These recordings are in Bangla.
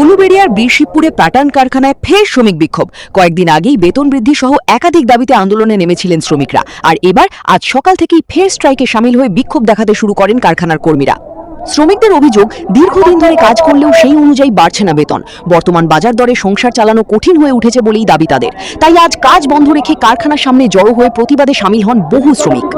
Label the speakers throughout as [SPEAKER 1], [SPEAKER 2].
[SPEAKER 1] উলুবেড়িয়ার বীরশিবপুরে প্যাটার্ন কারখানায় ফের শ্রমিক বিক্ষোভ। কয়েকদিন আগেই বেতন বৃদ্ধি সহ একাধিক দাবিতে আন্দোলনে নেমেছিলেন শ্রমিকরা, আর এবার আজ সকাল থেকেই ফের স্ট্রাইকে সামিল হয়ে বিক্ষোভ দেখাতে শুরু করেন কারখানার কর্মীরা। শ্রমিকদের অভিযোগ, দীর্ঘদিন ধরে কাজ করলেও সেই অনুযায়ী বাড়ছে না বেতন। বর্তমান বাজার দরে সংসার চালানো কঠিন হয়ে উঠেছে বলেই দাবি তাদের। তাই আজ কাজ বন্ধ রেখে কারখানার সামনে জড়ো হয়ে প্রতিবাদে সামিল হন বহু শ্রমিক।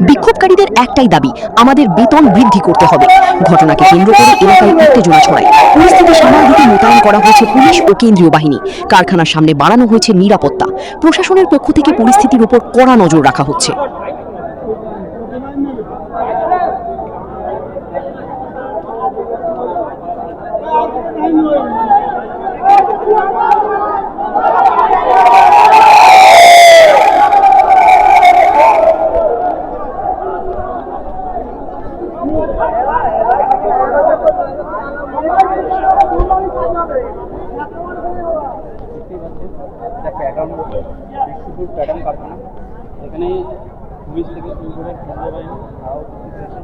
[SPEAKER 1] বিক্ষোভকারীদের একটাই দাবি, আমাদের বেতন বৃদ্ধি করতে হবে। ঘটনাকে কেন্দ্র করে এলাকায় উত্তেজনা ছড়ায়। পরিস্থিতি সামাল দিতে মোতায়েন করা হয়েছে পুলিশ ও কেন্দ্রীয় বাহিনী। কারখানার সামনে বাড়ানো হয়েছে নিরাপত্তা। প্রশাসনের পক্ষ থেকে পরিস্থিতির উপর কড়া নজর রাখা হচ্ছে।
[SPEAKER 2] প্যাটার্ন কারখানা, এখানে পুলিশ থেকে শুরু করে কেন্দ্রীয় বাহিনী তারাও এসেছে।